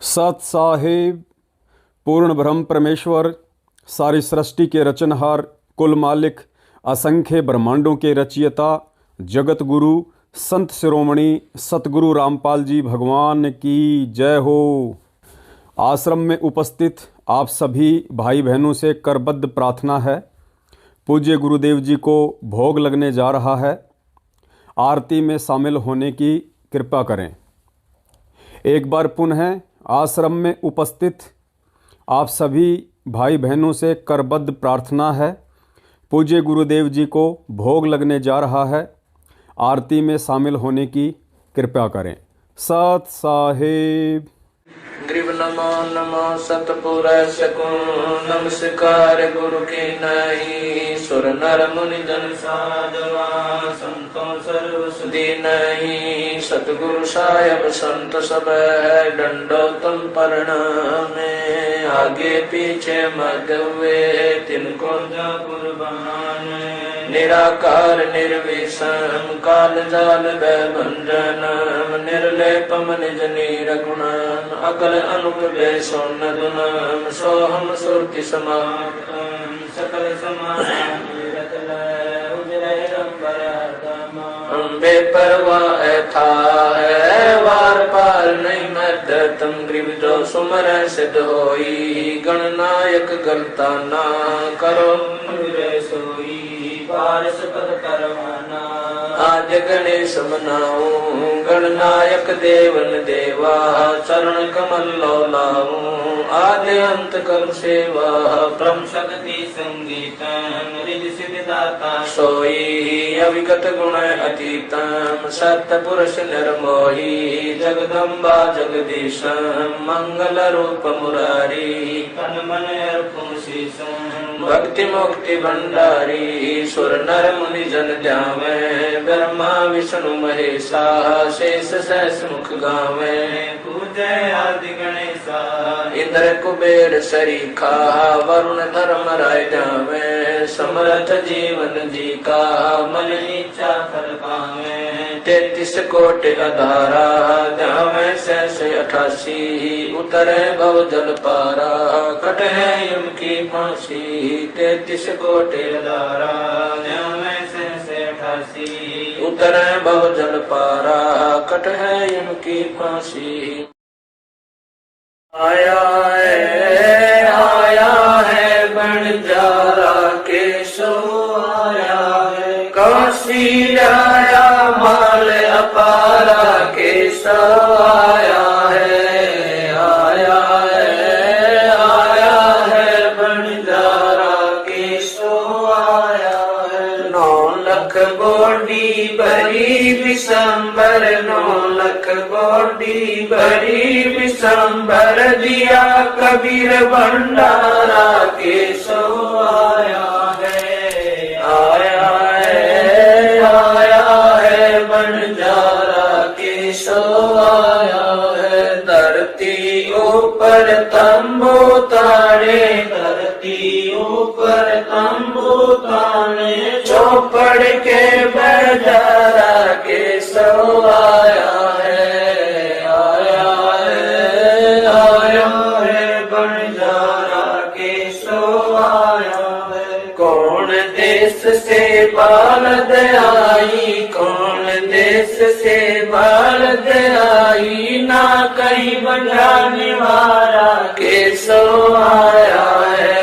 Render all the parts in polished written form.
सत साहिब पूर्ण ब्रह्म परमेश्वर, सारी सृष्टि के रचनहार, कुल मालिक, असंख्य ब्रह्मांडों के रचयिता, जगत गुरु, संत शिरोमणि सतगुरु रामपाल जी भगवान की जय हो। आश्रम में उपस्थित आप सभी भाई बहनों से करबद्ध प्रार्थना है। पूज्य गुरुदेव जी को भोग लगने जा रहा है, आरती में शामिल होने की कृपा करें। एक बार पुनः आश्रम में उपस्थित आप सभी भाई बहनों से करबद्ध प्रार्थना है। पूज्य गुरुदेव जी को भोग लगने जा रहा है, आरती में शामिल होने की कृपा करें। सत साहिब। ग्रीव नमो नमो सतपुर सकुन नमस्कार गुरु की नहीं सुर नर मुनि जन साधवा संतों सर्व सुधी नहीं सतगुरु साहेब संत सब है दंडोतम प्रणामे आगे पीछे मध्य हुए तिनको जा कुर्बान निराकार निर्विषम काल जाल भंजनम निर्लेपम निज नीरगुणम अकल अनुप सोन दुनम सोहम सुरति समाप्तम सकल समाप्तम बेपरवाह था है वार पार नहीं मद तम ग्रीव जो सुमर सिद्ध होई गणनायक गलता ना करो सोई पारस पद करवाना आज गणेश मनाऊं गणनायक देवन देवा चरण कमल लाऊं आद्य अंत कर सेवा ब्रह्म शक्ति संगीतम रिज सिद्धाता सोई अविगत गुण अतीतम सत्य पुरुष निर्मोही जगदम्बा जगदीशम मंगल रूप मुरारी तन मन अर्पण शीशम भक्ति मुक्ति भंडारी सुर नर मुनि जन जावे ब्रह्मा विष्णु महेशा शेष सहस मुख गावे पूजय आदि गणेशा इंद्र कुबेर सरीखा वरुण धर्म राय जावे समर्थ जीवन जी का मन इच्छा फल पावे 33 कोटि अधारा जावे सहस 88 उतरे भव जल पारा कट है यम की फांसी 33 कोटि अधारा जावे सहस 88 उतरे भव जल पारा कट है यम की फांसी। आया है बंजारा केशो आया है काशी आया माल अपारा केशो आया है बंजारा केशो आया है 9 लख बोडी बड़ी विशंबर 9 लख बोडी बड़ी विशंबर दिया कबीर भंडारा केशो आया है बंजारा केशो आया है धरती ऊपर तंबू ताने धरती ऊपर तंबू ताने चौपड़ के बजारा केशो आया है बंजारा केशो आया है कौन देश से बालद आई कौन देश से बालद आई ना कहीं बजाने वाला केशो आया है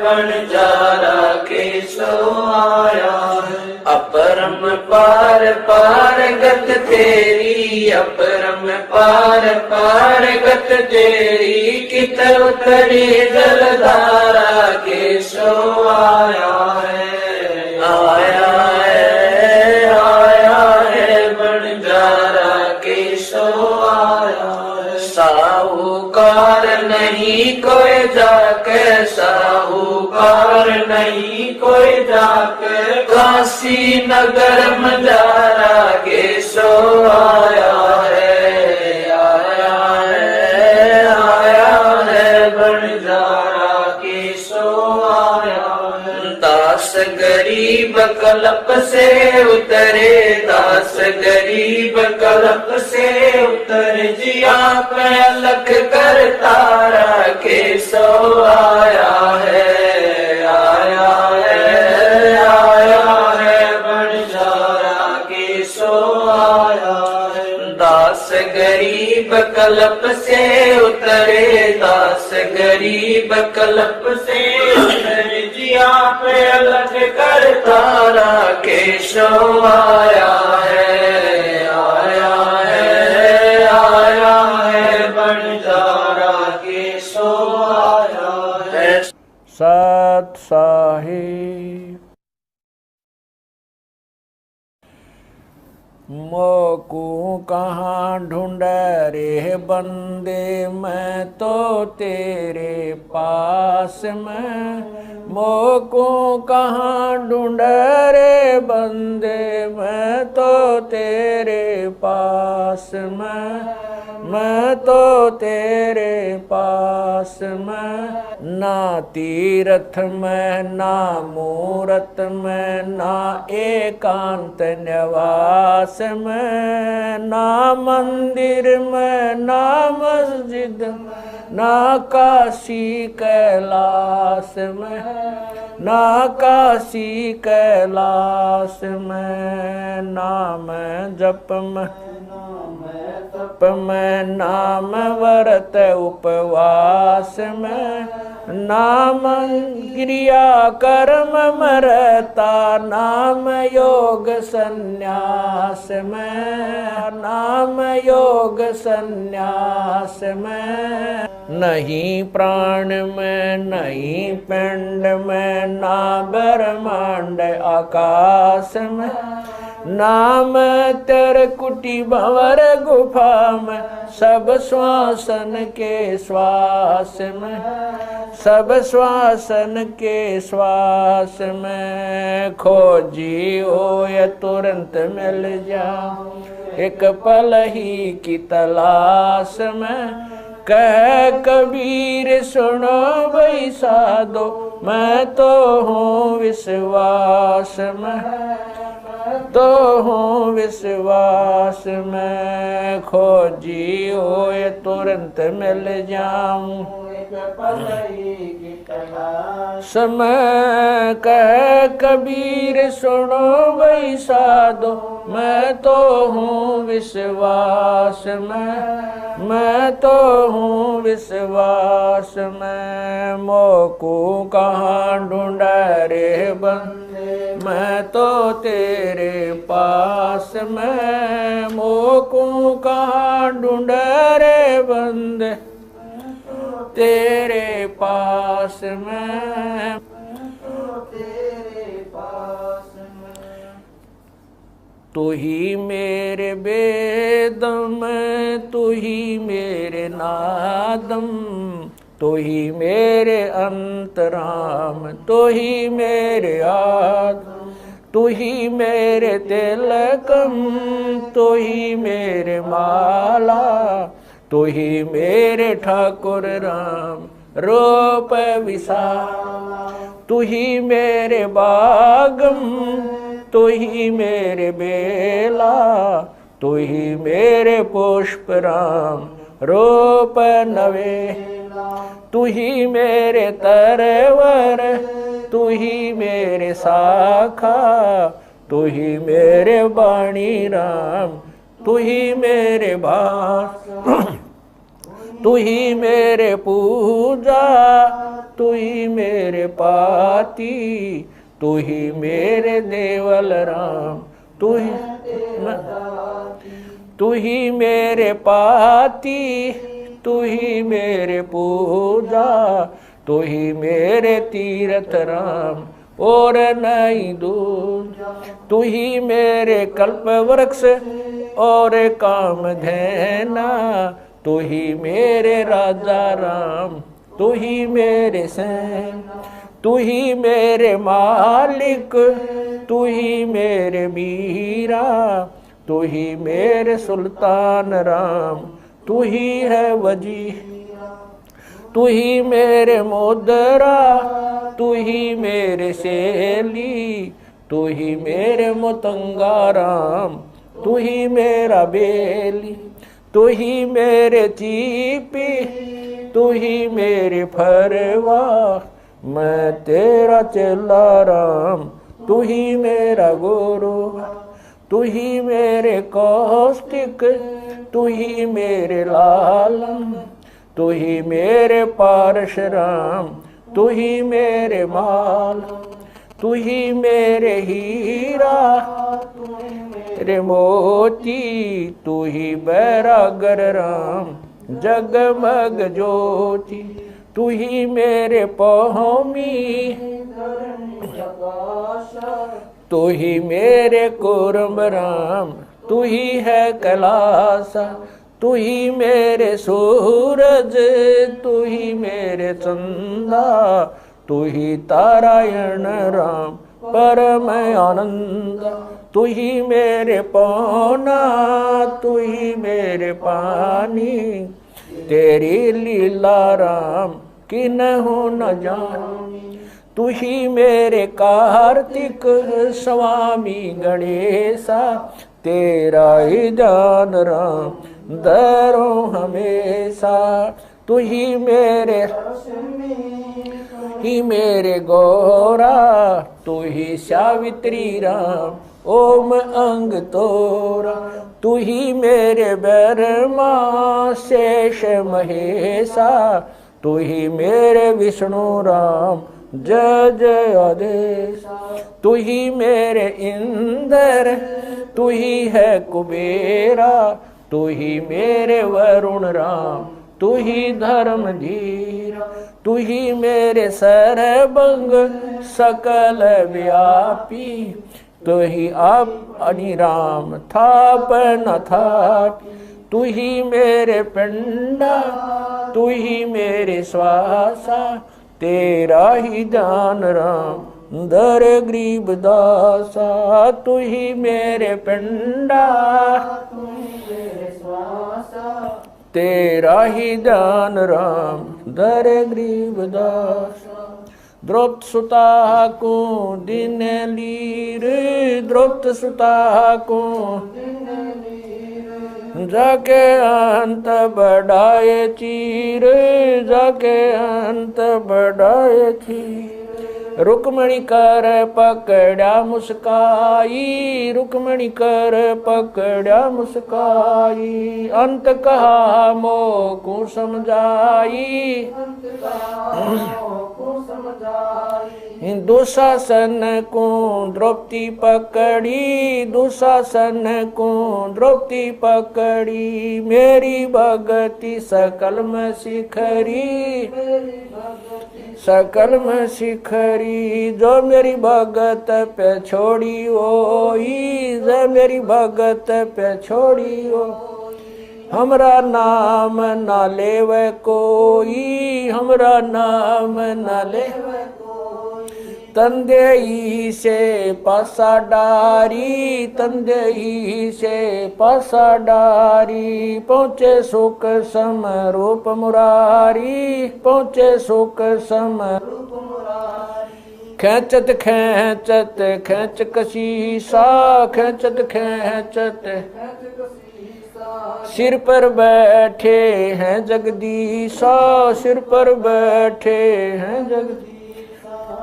बंजारा केशो आया है अपरम पार पार गत तेरी अपरम पार पार गत तेरी कित उतरी जलधारा केशो आया है बंजारा केशो आया है साहूकार नहीं कोई जाके साहूकार नहीं कोई जाके काशी नगर मजारा केशो आया है बंजारा केशो आया है दास गरीब कल्प से उतरे दास गरीब गरीब कल्प से उतर जिया पे अलग कर तारा के सो आया है, आया है, आया है बंजारा के सो आया है। दास गरीब कल्प से उतरे, दास गरीब कल्प से उतरे जिया पे अलग कर तारा के सो आया है, आया है, आया है बंजारा के सो आया है। सत साहिब मोकू कहाँ ढूंढ रे बंदे, मैं तो तेरे पास में। मोकू कहाँ ढूंढ रे बंदे, मैं तो तेरे पास में, मैं तो तेरे पास में। ना तीरथ में ना मूरत में, ना एकांत निवास में, ना मंदिर में ना मस्जिद, ना काशी कैलाश में, ना काशी कैलाश में। नाम जप में नाम व्रत उपवास में, नाम क्रिया कर्म मरता, नाम योग संन्यास में, नाम योग संन्यास में। नहीं प्राण में नहीं पिंड में, ना ब्रह्मांड आकाश में। नाम तेरे कुटी भंवर गुफा में, सब श्वासन के श्वास में, सब श्वासन के श्वास में। खोजी हो या तुरंत मिल जा, एक पल ही की तलाश में। कह कबीर सुनो भाई साधो, मैं तो हूँ विश्वास में, तो हूँ विश्वास में। खोजी हो ये तुरंत मिल जाऊं, समय कह कबीर सुनो भाई साधो, मैं तो हूँ विश्वास में, मैं तो हूँ विश्वास में। मोकू कहाँ ढूंढ रे बंदे, मैं तो तेरे पास में। मोकू कहाँ ढूंढ रे बंदे, तेरे पास में, तेरे पास में। तू ही मेरे वेदम, तू ही मेरे नादम, तू ही मेरे अंतराम, तू ही मेरे आत्म, तू ही मेरे तिलकम, तू ही मेरे माला, तू ही मेरे ठाकुर राम रूप विशाला। तू ही मेरे बागम, तू ही मेरे बेला, तू ही मेरे पुष्प राम रूप नवेला। तू ही मेरे तरवर, तू ही मेरे शाखा, तू ही मेरे वाणी राम, तू ही मेरे भास। तू ही मेरे पूजा, तू ही मेरे पाती, तू ही मेरे देवल राम, तू ही मेरे पाती, तू ही मेरे पूजा, तू ही मेरे तीर्थ राम और नहीं दूजा। तू ही मेरे कल्प वृक्ष और काम धैना, तू ही मेरे राजा राम, तू ही मेरे सैन, तू ही मेरे मालिक, तू ही मेरे मीरा, तू ही मेरे सुल्तान राम, तू ही है वजी। तू ही मेरे मोदरा, तू ही मेरे सेली, तू ही मेरे मुतंगा राम, तू ही मेरा बेली, तू ही मेरे चीपी, तू ही मेरी फरवा, मैं तेरा चेला राम, तू ही मेरा गुरु, तू ही मेरे कौशिक, तू ही मेरे लालम, तू ही मेरे परशुराम, तू ही मेरे माल, तू ही मेरे हीरा, तेरे मोती, तू ही बैरागर राम, जगमग ज्योति, तू ही मेरे पौमी, तू ही मेरे कुर्म राम, तू ही है कैलासा, तू ही मेरे सूरज, तू ही मेरे चंदा, तू ही तारायण राम परम आनंद, तू ही मेरे पौना, तू ही मेरे पानी, तेरी लीला राम किन्हु न जानी, तू ही मेरे कार्तिक स्वामी गणेशा, तेरा ही जान राम दरो हमेशा, तू ही मेरे गौरा, तू ही सावित्री राम ओम अंग तोरा, तू ही मेरे ब्रह्मा शेष महेशा, तू ही मेरे विष्णु राम जय जय आदेश, तू ही मेरे इंद्र, तू ही है कुबेरा, तू ही मेरे वरुण राम, तू ही धर्म धीरा, तू ही मेरे सर्वंग सकल व्यापी, तू ही आप अनिराम थाप न थापी, तू ही मेरे पिंडा, तू ही मेरे श्वासा, तेरा ही दान राम दर गरीब दासा, तू ही मेरे पिंडा, तू ही मेरे श्वासा, तेरा ही दान राम दर गरीब दासा, द्रौपद सुता को दिन लीर, द्रौपद सुता को जाके अंत बढ़ाए चीर, जाके अंत बढ़ाए चीर, रुक्मणी कर पकड़ा मुस्काई, रुक्मणी कर पकड़ा मुस्काई, अंत कहा मोको समझाई, दुशासन को द्रौपदी पकड़ी, दुशासन को द्रौपदी पकड़ी, मेरी भगति सकल में शिखरी, सकल में शिखरी, जो मेरी भगत पे छोड़ी ओई, जो मेरी भगत पे छोड़ी ओ, हमरा नाम ना लेवे कोई, हमरा नाम ना लेवे कोई, तंदेई से पासा डारी, तंदेई से पासा डारी, पहुँचे सुख सम रूप मुरारी, पहुँचे सुख सम रूप मुरारी, खेचत खेचत खेच कशीसा, खेचत खेचत सिर पर बैठे हैं जगदीशा, सिर पर बैठे हैं जगदीशा,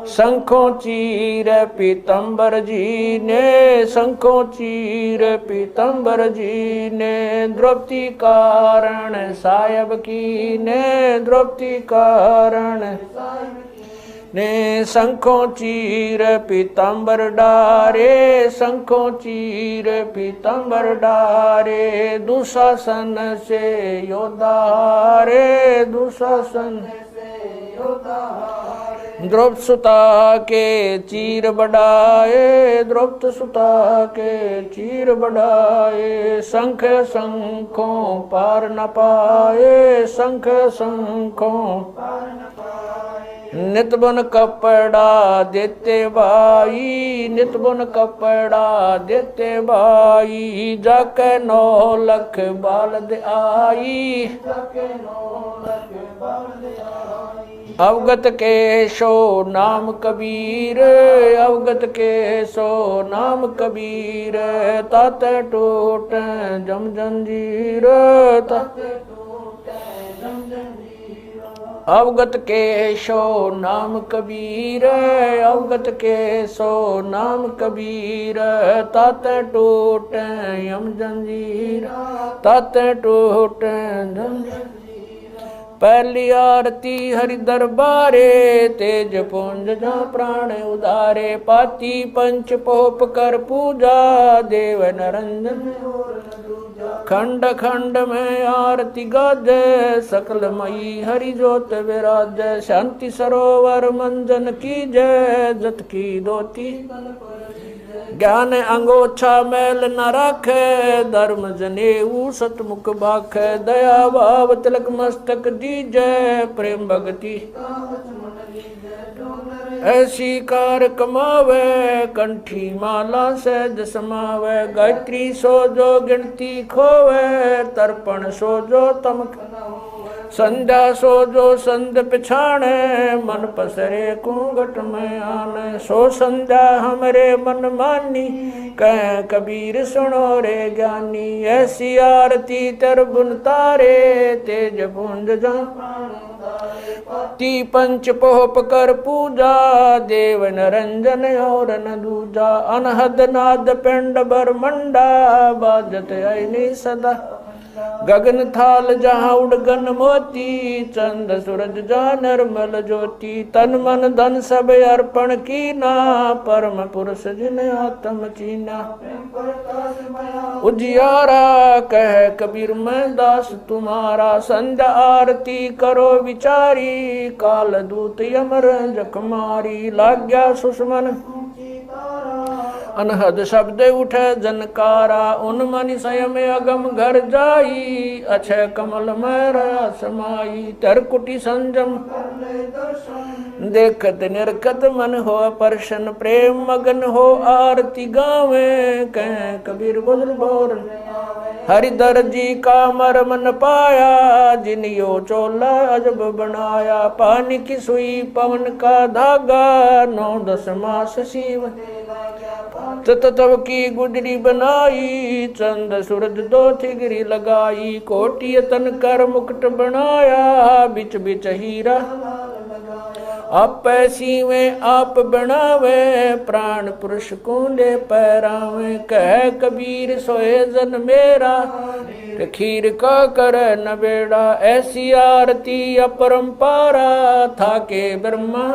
शंखों चीर पीतम्बर जी ने, शंखों चीर पीतम्बर जी ने, द्रौपदी कारण सायब की ने, द्रौपदी कारण ने, शंखों चीर पीतम्बर डारे, शंखों चीर पीतम्बर डारे, दुशासन से योद्धा हारे, दुशासन से योद्धा हारे, द्रौपद सुता के चीर बढ़ाए, द्रौपद सुता के चीर बढ़ाए, शंख शंखों पार न पाए, शंख शंखों पार न पाए, नित बुन कपड़ा देते भाई, नित बुन कपड़ा देते भाई, जाके 9 लख बाल दे आई, जाके 9 लख बाल दे आई, अवगत के सो नाम कबीर, अवगत के सो नाम कबीर, तात टूट जम जंजीर, अवगत के सो नाम कबीर, अवगत के सो नाम कबीर, तात टूट यम जंजीर, तात टूट जंजीर। पहली आरती हरि दरबारे, तेज पुंज जा प्राण उदारे, पाती पंच पोप कर पूजा, देव नरंजन खंड खंड में आरती गाजे, सकल मई हरि जोत विराज, शांति सरोवर मंजन की जय, जत की दोती ज्ञान अंगोछा मैल न राखे, धर्म जनेऊ सतमुख बाखे, दया भाव तिलक मस्तक दीजै, प्रेम भगति ऐसी कार कमावे, कंठी माला सहज समावे, गायत्री सो जो गिनती खोवे, तर्पण सो जो तमक संध्या सो जो संध पिछाणे, मन पसरे कुंगट में आने, सो संध्या हमरे मन मानी, कह कबीर सुनो रे ज्ञानी, ऐसी आरती तर बुन तारे, तेज पुंज जा ती पंच पोप कर पूजा, देव नरंजन और न दूजा, अनहद नाद पिंड बरमंडा, बाजत ऐनी सदा गगन थाल जहाँ उड़गन मोती, चंद सूरज जा निर्मल ज्योति, तन मन धन सब अर्पण कीना, परम पुरुष जिन आत्म चीना, उजियारा कह कबीर मैं दास तुम्हारा, संध्या आरती करो विचारी, काल दूत यमर जखमारी, लाग्या सुषमन अनहद शब्द उठे जनकारा, उन मनि स्वयं अगम घर जाई, अक्षय कमल में समाई, तरकुटी संजम देखत निरखत मन हो परशन, प्रेम मगन हो आरती गावे, कह कबीर बुझल बोर हरिधर जी का मरम न पाया, जिन यो चोला अजब बनाया, पानी की सुई पवन का धागा, 9-10 मास शिव तब की गुजरी बनाई, चंद सूरज दो थिगरी लगाई, कोटि तन कर मुकुट बनाया, बिच बिच हीरा आप पैसी में आप बनावे, प्राण पुरुष कुंडे पैरावे, कह कबीर सोए जन मेरा, खीर का कर न बेड़ा, ऐसी आरती अपरंपारा, था के ब्रह्मा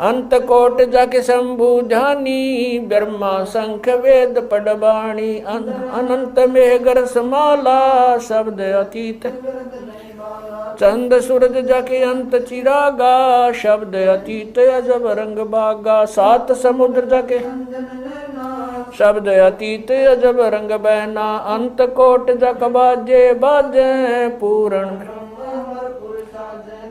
अंत कोट जाके शंभु ध्यानी, ब्रह्मा शंख वेद पडबाणी, अनंत मेघर समाला, शब्द अतीत चंद सूरज जाके अंत चिरागा, शब्द अतीत अजब रंग बागा, 7 समुद्र जाके शब्द अतीत अजब रंग बहना, अंत कोट जक बाजे बाजे, पूर्ण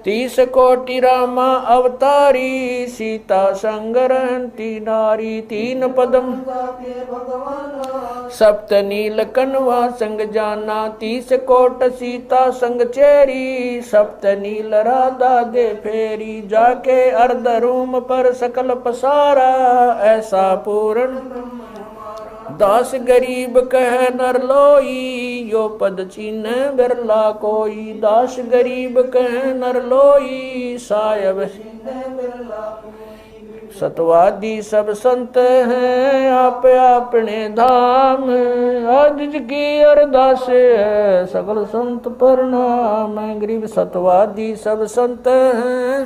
30 कोटि रामा अवतारी, सीता संग रहती नारी, 3 पदम सप्त नील कनवा संग जाना, 30 कोट सीता संग चेरी, सप्त नील राधा दे फेरी, जाके अर्ध रूम पर सकल पसारा, ऐसा पूर्ण दास गरीब कह नर लोई, यो पद चीन बिरला कोई, दास गरीब कह नर लोई, सायब सतवादी सब संत हैं, आप अपने धाम, आज की अरदास है सकल संत प्रणाम, गरीब सतवादी सब संत हैं,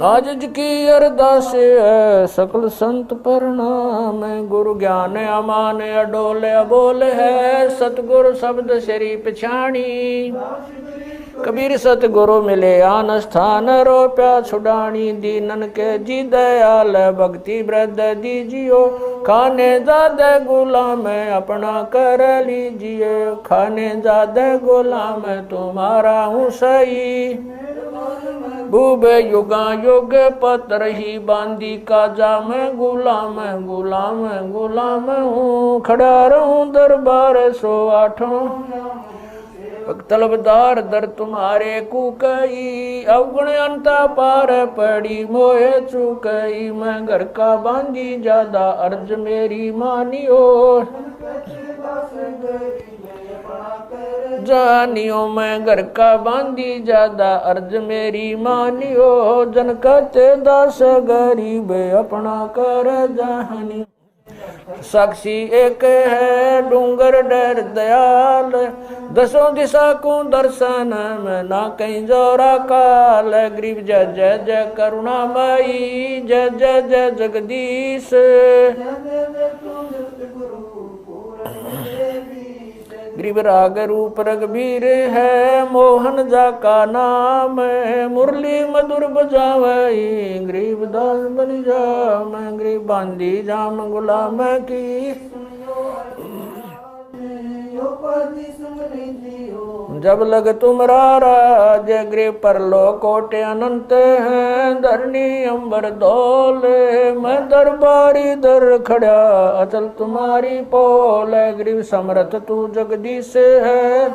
आज की अरदास है सकल संत प्रणाम, गुरु ज्ञान अमान अडोल अबोल है, सतगुरु शब्द श्री पिछाणी, कबीर सतगुरु मिले आन स्थान, रोप्या छुड़ानी, दीनन के जी दयाल, भक्ति वृद्ध दीजियो, खाने जादे गुलाम अपना कर लीजिए, खाने जादे गुलाम तुम्हारा हूँ सही, भूब युगा युग पत्र ही बांधी काजा, मैं गुलाम गुलाम गुलाम हूँ, खड़ा रहूं दरबार 108 तलबदार दर तुम्हारे कुकई, अवगुण अंता पार पड़ी मोहे चुकई। मैं घर का बांधी ज्यादा अर्ज मेरी मानियो, जानियो मैं घर का बांधी ज्यादा अर्ज मेरी मानियो। जन कहते दास गरीब अपना कर जहानी, साक्षी एक है डूंगर डर दयाल। दसों दिशा को दर्शन में ना कहीं जोरा काल। गरीब जय जय जय करुणामयी, जय जय जय जगदीश। गरीब राग रूप रघुबीर है, मोहन जा का नाम। मुरली मधुर बजावई, गरीब दास बलि जाम। गरीब बांधी जाम गुलाम की, जब लग तुमरा जय गरीब परलो कोटे अनंत हैं। धरणी अंबर दौल मैं दरबारी दर खड़ा, अचल तुम्हारी पोल। गरीब समर्थ तू जगदीश है,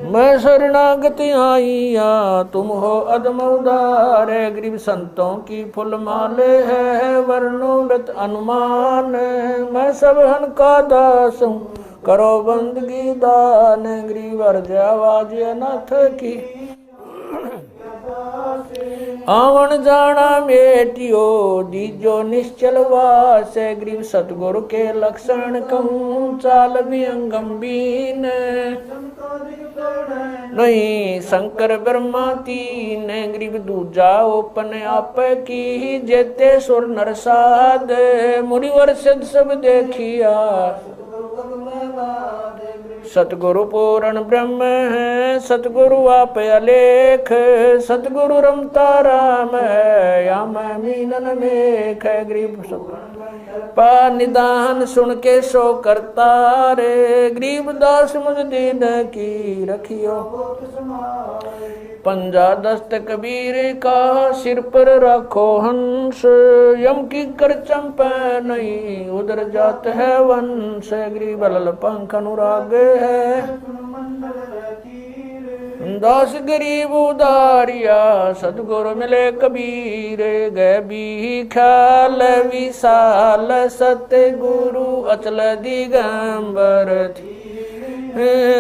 मैं शरणागति आईया तुम हो अदम उदार। गरीब संतों की फुल माले है, वर्णों अनुमान। मैं सब हन का दास हूँ, करो बंदगी दान। गरीब अर्ज आवाज अनाथ की, आवन जाना मेटियो दीजो निश्चल वास। गरीब सतगुरु के लक्षण कहूँ, चाल भी अंगम्बीन। नहीं शंकर ब्रह्मा तीन, गरीब दूजा ओपन आप की। जेते सुर नरसाद मुनिवर सिद्ध सब देखिया, सतगुरु पूर्ण ब्रह्म है। सतगुरु आप अलेख, सतगुरु रमता राम है। या मैं मीनन मेख। गरीब पा निदान सुन के सो करता रे। गरीब दास मुझ दीन की रखियो, पंजा दस्त कबीर का सिर पर रखो हंस। यम की कर चंपा नहीं उधर जात है वंश। गरीब लल पंख अनुराग है, दास गरीब उदारिया। सतगुरु मिले कबीर गए भी ख्याल विशाल। सतगुरु अचल दिगंबर थी,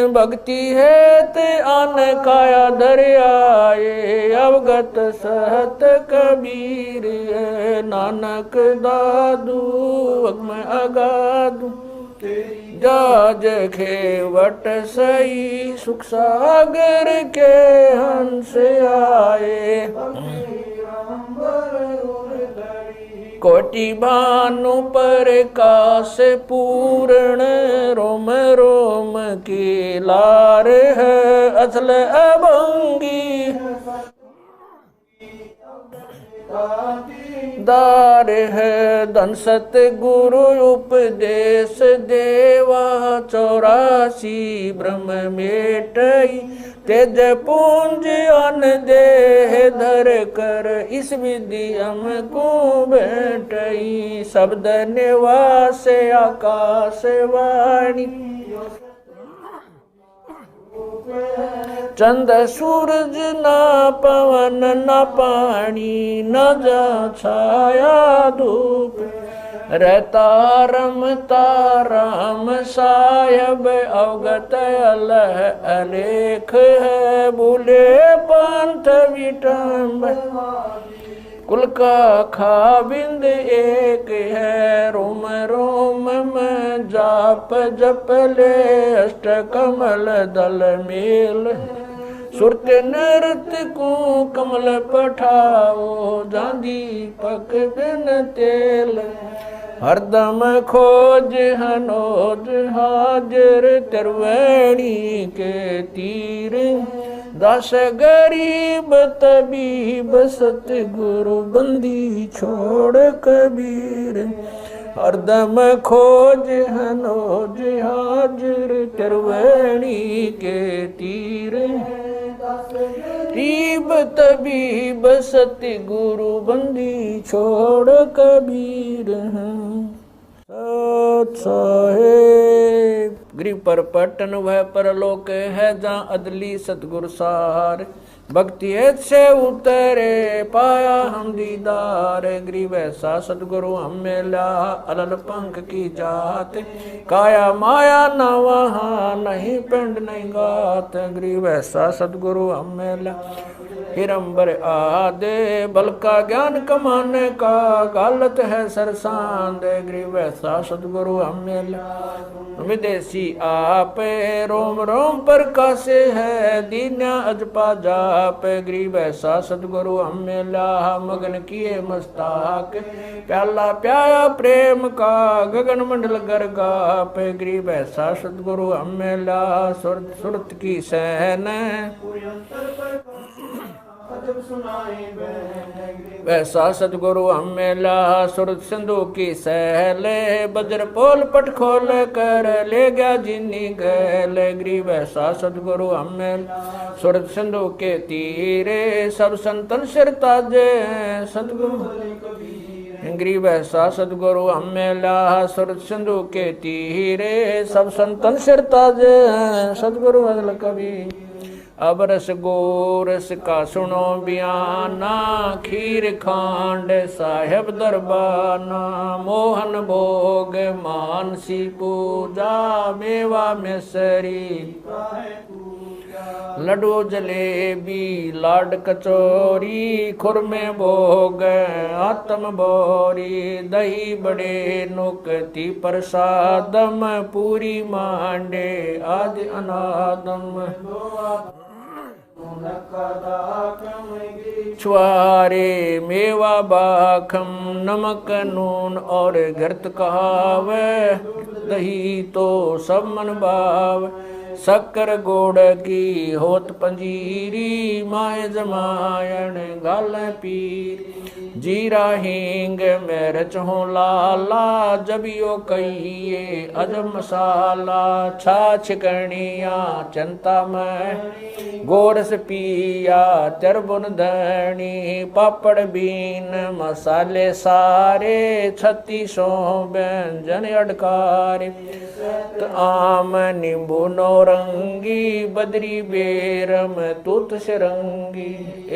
भक्ति है ते आन काया दरियाए। अवगत सहत कबीर नानक दादू मैं अगादू। जाज खेवट सही सुख सागर के हंस आए। कोटि भानु प्रकाश पूर्ण, रोम रोम की लार है असल अभंगी। दार है धन सत गुरु उपदेश देवा। 84 ब्रह्म मेटई तेज पूंज अन देह धर कर। इस विधि हमको बैठई शब्द निवास आकाश वाणी। चंद सूरज ना पवन न पानी न जा छाया धूप। रहता रमता राम साहब अवगत अलह अलेख है। भूले पंथ विटम्ब कुल का खाबिंद एक है। रोम रोम में जाप जप ले अष्ट कमल दल मेल। सुरत नृत्य को कमल पठाओ जांदी पक बिन तेल। हरदम खोज हनोज हाजिर तिरवेणी के तीर। दास गरीब तबीब सतगुरु बंदी छोड़ कबीर। हरदम खोज हनोज हाजिर तिरवेणी के तीर। गरीब तबीब सतगुरु बंदी छोड़ कबीर। सत साहेब। गृह पर पटन वह परलोक है जहाँ अदली सतगुर सार भक्ति से उतरे पाया हम दीदार गरीब ऐसा सतगुरु हम मिला अलल पंख की जात काया माया न वहाँ नहीं पिंड नहीं गात गरीब ऐसा सतगुरु हम मिला हिरंबर आदे बल का ज्ञान कमाने का गालत है सरसांद गरीब ऐसा सतगुरु हम मिला विदेशी आप रोम रोम पर कासे है दीन्या अजपा जाप गरीब ऐसा सतगुरु हम मिला मगन किए मस्ताक प्याला प्याया प्रेम का गगन मंडल गरगाप गरीब ऐसा सतगुरु हम मिला सुरत सुरत की सहन वैसा सतगुरु हम मिला सुरत सिंधु की सहले बज्र पोल पट खोल कर ले गया जिन्नी गैल गरीब ऐसा सतगुरु हम मिला सुरत सिंधु के तीरे सब संतन सिर ताजे सतगुरु गरीब ऐसा सतगुरु हम मिला सुरत सिंधु के तीरे सब संतन सिर ताजे सतगुरु बदल कभी अब रस गोरस का सुनो बयाना खीर खांड साहेब दरबाना मोहन भोग मानसी पूजा मेवा मिसरी लड्डू जलेबी लाड कचौरी खुरमे भोग आत्म बोरी दही बड़े नुकती प्रसादम पूरी मांडे आदि अनादम छुआरे मेवा बाखम नमक नून और घृत कहावे दही तो सब मन भाव शक्कर गोड़ की होत पंजीरी माए जमायण गाल पीर जीरा हींग मिर्च हो लाला जबियो कहिए अजब मसाला छाछ कणिया चिंता में गोरस पिया तिरबुन धनी पापड़ बीन मसाले सारे 3600 व्यंजन अडकारे आम नींबू नौरंगी बदरी बेरम तुत सिरंगी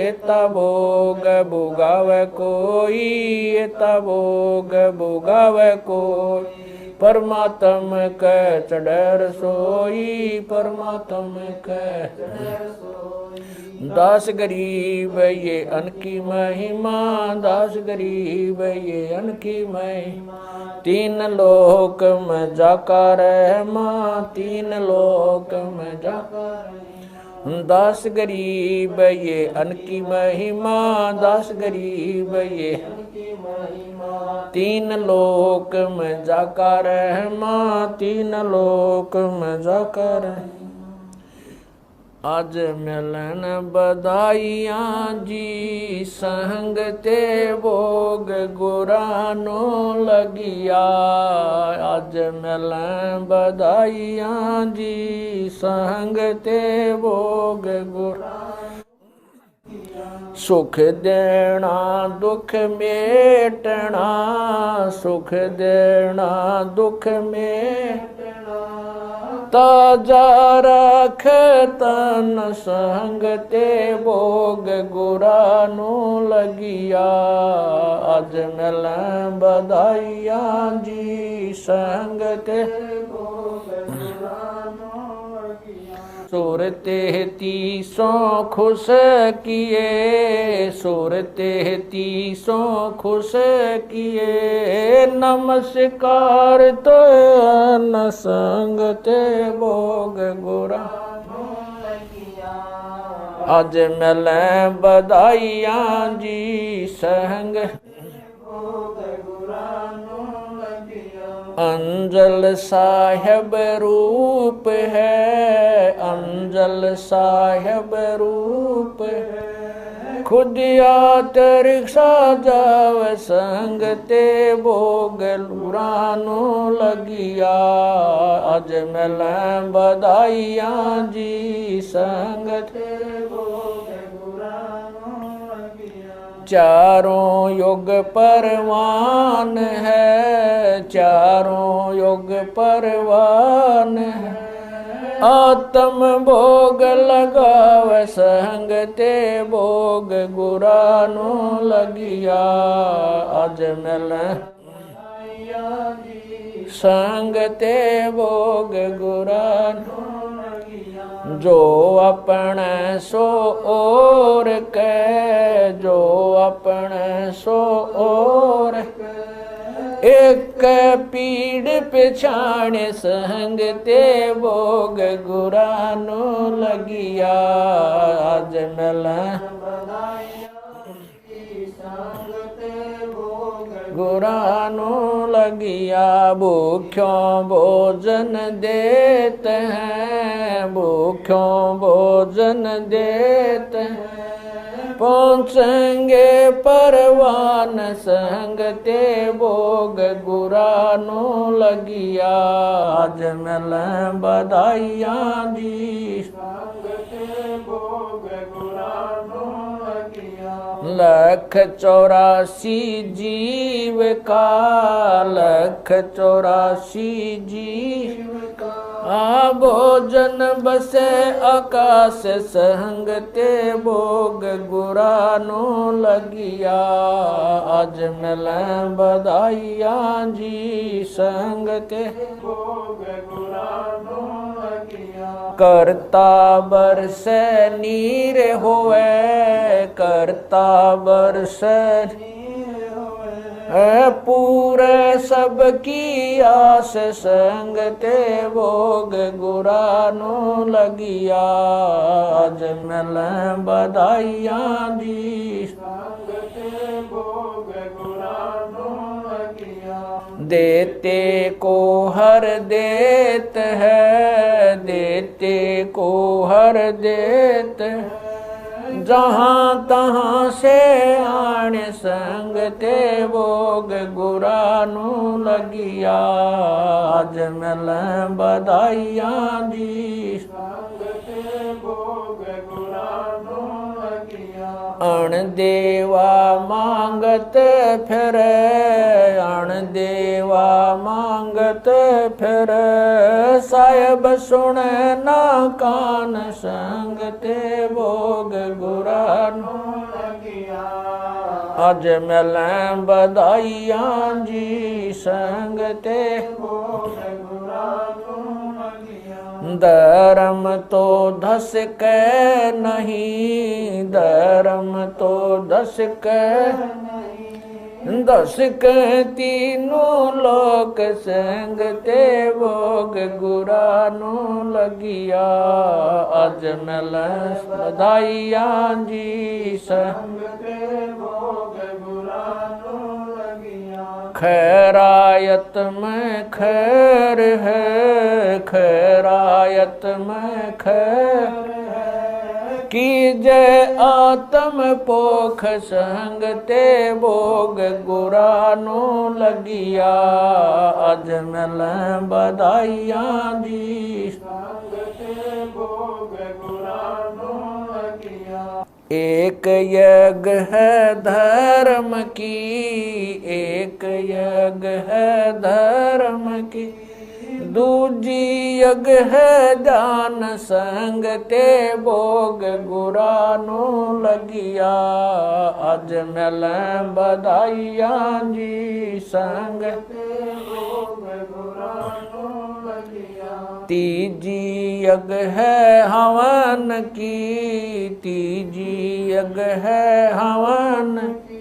एता भोग भुगावे कोई एता भोग भुगावे कोई परमात्म कै चढ़र सोई परमात्म कै दास गरीब ये अनकी महिमा दास गरीब ये अनकी महिमा तीन लोक में जाका रहमा तीन लोक में जाका दास गरीब ये अनकी महिमा दास गरीब ये तीन लोक में जाका रहमा तीन लोक में जाका रहमा आज मिलन बधाइयाँ जी संग ते भोग गुरानो लगिया आज मिलन बधाइयाँ जी संग ते भोग गुरा सुख देना दुख मेटना सुख देना दुख मेटना ताजा रख तन संग ते भोग गुरानो लगिया आज मिलन बधाइयाँ जी संग ते भोग गुरानो सूरते 300 खुश किए सूरते 300 खुश किए नमस्कार तो न संग ते भोग गुरा आज मिलन बधाइयाँ जी संग अंजल साहिब रूप है अंजल साहिब रूप है खुद यात रिक्शा जाव संग ते भोग लुरानो लगिया आज मिलन बधाइयाँ जी संग ते भोग लुरानो लगिया चारों युग परवान है, चारों युग परवान है। आत्म भोग लगाव संग ते भोग गुरानो लगिया। अज मिल संग ते भोग गुरानो लगिया। जो अपने सो और के, जो अपने सो और एक पीड़ पिछाने संग ते भोग गुरानो लगिया। आज मिल गुरानो लगिया। भूख्यों भोजन देते हैं, भूख्यों भोजन देते हैं। पहुँचेंगे परवान संग ते भोग गुरानो लगिया। आज मिल बधाइयाँ जी संग ते भोग गुरानो लगिया। 184 जीव का, 184 जीव का भोजन बसे आकाश संग ते भोग गुरानो लगिया। आज मिल बधाइयाँ जी संग ते भोग गुरानो लगिया। करता बरसे नीर होवे, करता बरसे पूरे सबकी आस संग ते भोग गुरानो लगिया। आज मिल बधाइयाँ जी संग ते भोग गुरानो लगिया। देते को हर देत है, देते को हर देत है। जहाँ तहाँ से आने संग ते भोग गुरानो लगिया। आज मिल बधाइयाँ जी संग ते भोग गुरानो लगिया। अण देवा मांगत फिरे, अण देवा मांगत फिरे। साहिब सुने ना कान संग ते भोग गुरानो लगिया। आज मिल बधाइयाँ जी संग ते भोग गुरानो लगिया। धर्म तो धस के नहीं, धर्म तो धस के नहीं। 10 के तीनों लोक संग ते भोग गुरानो लगिया। आज मिल बधाइयाँ जी संग ते भोग गुरानो लगिया। खैरायत में खैर है, खैरायत में खैर है। कीजय आत्म पोख संग ते भोग गुरानो लगिया। आज मिल बधाइयाँ जी संग ते भोग गुरानो लगिया। एक यज्ञ है धर्म की, एक यज्ञ है धर्म की। दूजी यज्ञ है दान संग ते भोग गुरानो लगिया। आज मिल बधाइयाँ जी संग ते भोग गुरानो लगिया। तीजी यज्ञ है हवन की, तीजी यज्ञ है हवन की।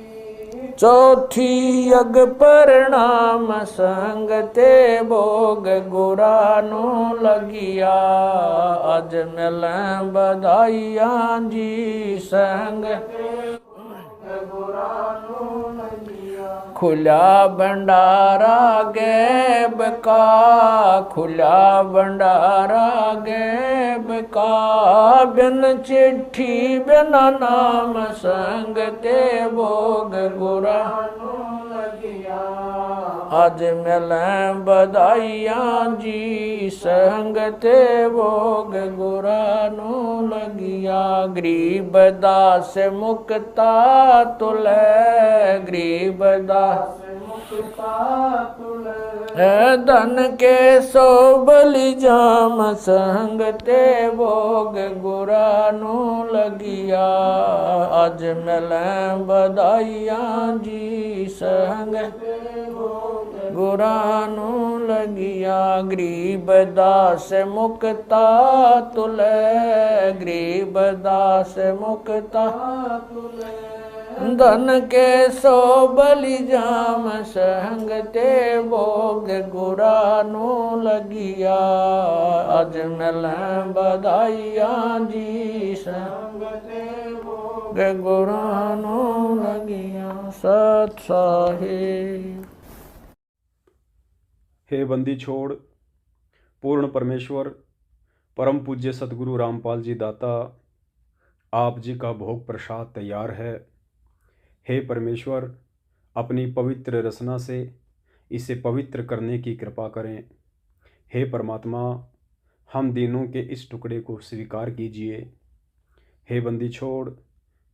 चौथी यज्ञ परिणाम संग ते भोग गुरानो लगिया। आज मिल बधाइयाँ जी संग ते गुरानो लगिया। खुला भंडारा गैब का, खुला भंडारा गैब का। बिन चिट्ठी बिना नाम संग ते भोग गुरानो लगिया। अज मिलें बधाइयां जी संगते भोग गुरा नू लगिया गरीब दास मुक्ता तुले गरीब दास धन के सो बलि जाम संगते भोग गुरा नू लगिया अज मिलें बधाइयां जी संग गुरा नू लगिया गरीब दास मुक्ता तुले गरीब दास मुक्ता धन के सो बलि जाम संगते भोग गुरा नू लगिया अज मिलें बधाइयां जी संगते भोग गुरा नू लगिया। सत साहिब। हे बंदी छोड़ पूर्ण परमेश्वर परम पूज्य सतगुरु रामपाल जी दाता, आप जी का भोग प्रसाद तैयार है। हे परमेश्वर, अपनी पवित्र रचना से इसे पवित्र करने की कृपा करें। हे परमात्मा, हम दीनों के इस टुकड़े को स्वीकार कीजिए। हे बंदी छोड़,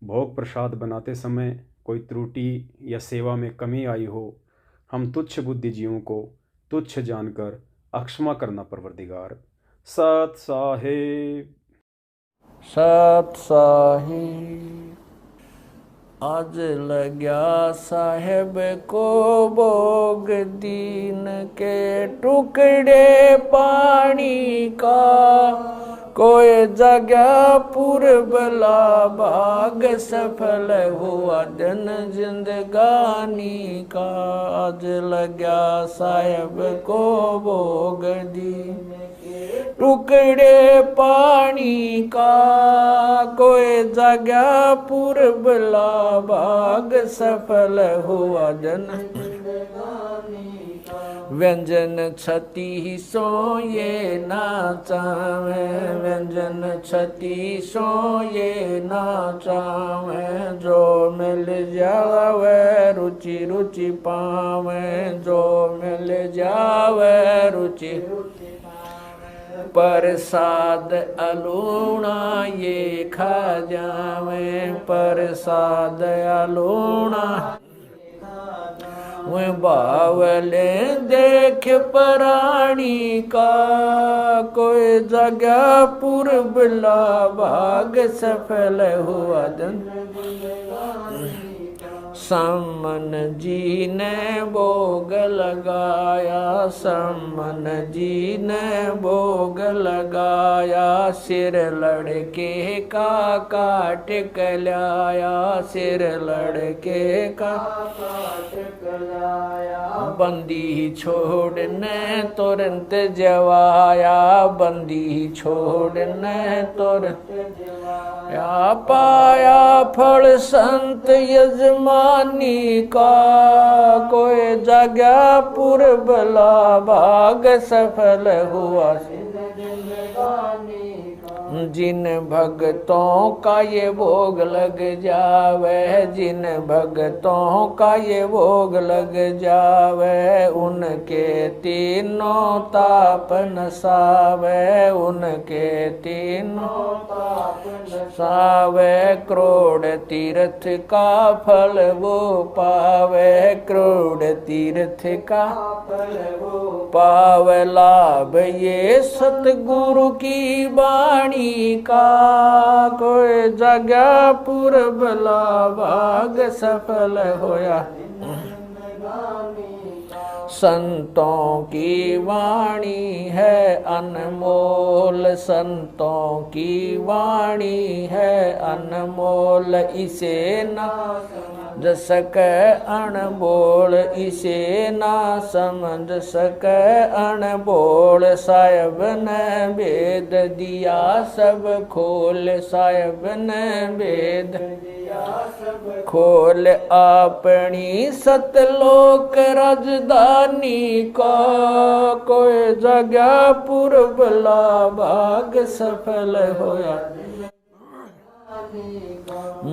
भोग प्रसाद बनाते समय कोई त्रुटि या सेवा में कमी आई हो, हम तुच्छ बुद्धिजीवों को तुच्छ जानकर अक्षमा करना परवरदिगार। सत साहिब। सत साहिब। आज लग्या साहेब को भोग दीन के टुकड़े पानी का, कोई जगह पूर्वला भाग सफल हुआ जन जिंदगानी का। आज लग्या साहेब को भोग दीन टुकड़े पानी का, कोई जगह पूर्वला भाग सफल हुआ जन व्यंजन छती सो ये ना चावे व्यंजन छती सो ये ना चावे। जो मिल जावे रुचि रुचि पावे जो मिल जावे रुचि प्रसाद अलूणा ये खा जावे प्रसाद अलूणा। वे बावले देख प्राणी का, कोई जगह पूर्वला भाग सफल हुआ जन। सम्मन जी ने भोग लगाया सम्मन जी ने भोग लगाया। सिर लड़के का काट कलाया सिर लड़के का काट कलाया। बंदी छोड़ने तुरंत जवाया बंदी छोड़ने तुरंत जवाया। पाया फल संत यजमानी का, कोई जगह पूर्वला भाग सफल हुआ। जिन भक्तों का ये भोग लग जावे जिन भक्तों का ये भोग लग जावे, उनके तीनों ताप नसावे उनके तीनों ताप नसावे। करोड़ तीर्थ का फल वो पावे करोड़ तीर्थ का फल वो पावे। लाभ ये सतगुरु की वाणी का, कोई जगह पूर्वला भाग सफल होया। संतों की वाणी है अनमोल संतों की वाणी है अनमोल। इसे ना समझ सके अनबोल इसे ना समझ सके अनबोल। साहिब ने भेद दिया सब खोल साहिब ने भेद खोल। अपनी सतलोक राजधानी का, कोई जगह पूर्वला भाग सफल होया।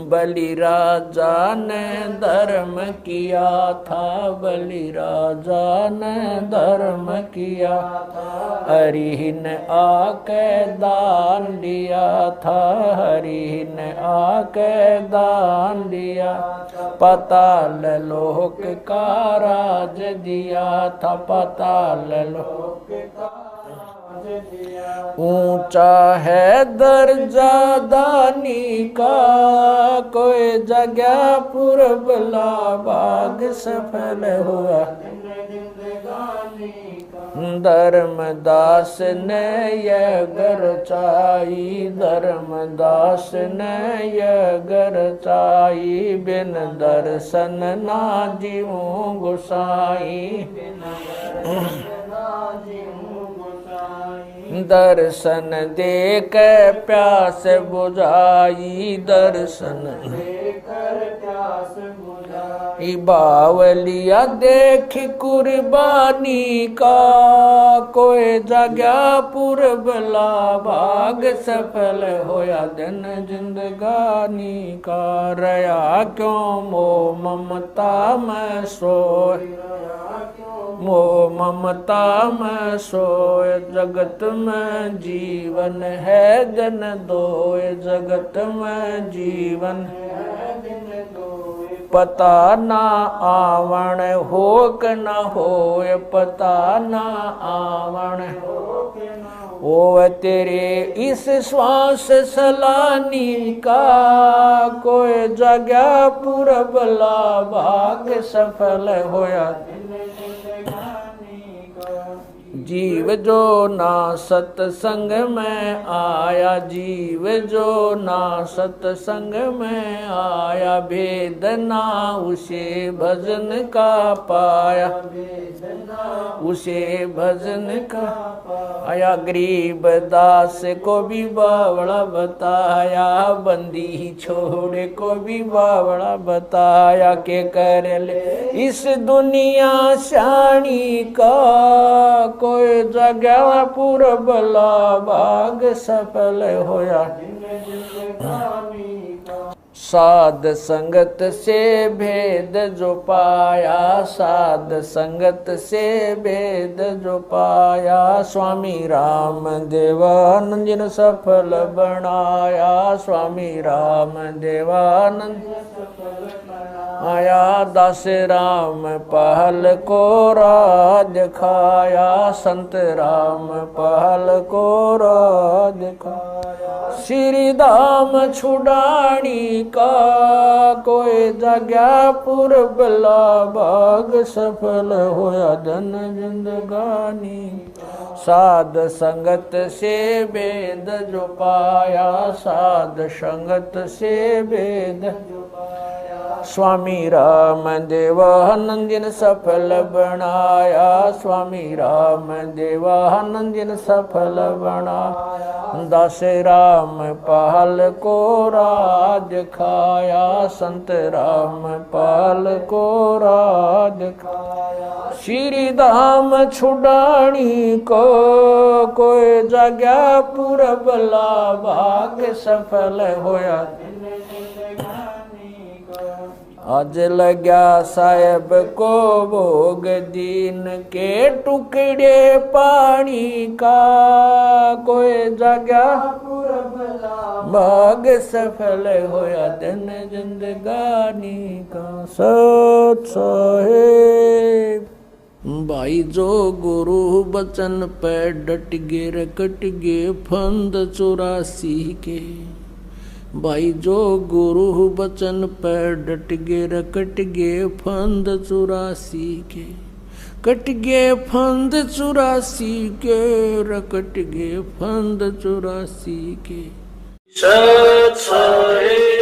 बलि राजा ने धर्म किया था, बलि राजा ने धर्म किया, हरि ने आके दान दिया था, हरि ने आके दान दिया, पाताल लोक का राज दिया था, पाताल लोक का ऊंचा है दर्जा दानी का, कोई जगह पुरबला बाग सफल हुआ, धर्मदास ने यह घर चाई, धर्मदास ने यह घर चाई, बिन दर्शन ना जीऊं गोसाई, दर्शन देख प्यास बुझाई, दर्शन बावलिया देख कुर्बानी का, कोई जगह पुरबला भाग सफल होया, दिन जिंदगानी का, रया क्यों मोह ममता में सोए, मोह ममता में सोए, जगत में जीवन है जन दोए, जगत में जीवन पता ना आवण हो क न होए, पता ना आवण ओ तेरे इस श्वास सलानी का, कोई जगह पुरबला भाग सफल होया, जीव जो ना सत्संग में आया, जीव जो ना सत्संग में आया, भेद ना उसे भजन का पाया, उसे भजन का आया, गरीब दास को भी बावड़ा बताया, बंदी छोड़े को भी बावड़ा बताया, के कर ले इस दुनिया शानी का, कोई जगह पुरबला भाग सफल होया, साध संगत से भेद जो पाया, साध संगत से भेद जो पाया, स्वामी राम देवानंद सफल बनाया, स्वामी राम देवानंद आया, दास राम पहल को राज खाया, संत राम पहल को राज खाया, श्री धाम छुड़ानी का, कोई जगह पुरबला भाग सफल होया, धन जिंदगानी, साध संगत से भेद जो पाया, साध संगत से भेद जो पाया, स्वामी राम देवानंद सफल बनाया, स्वामी राम देवानंद सफल बनाया, दास राम पहल को राज खाया, संत राम पहल को राज खाया, श्री धाम छुड़ानी को, कोई जगह पुरबला भाग सफल होया, आज लग्या साहेब को भोग दीन के टुकड़े पानी का, कोई जगह भाग सफल होया, दिन जिंदगानी का, सत साहेब भाई जो गुरु बचन पे डट गे रकट गे फंद 84 के, भाई जो गुरु बचन पर डट गे रकट गे फंद 84 के, कट गे फंद 84 के, रकट गे फंद 84 के, सत साहेब।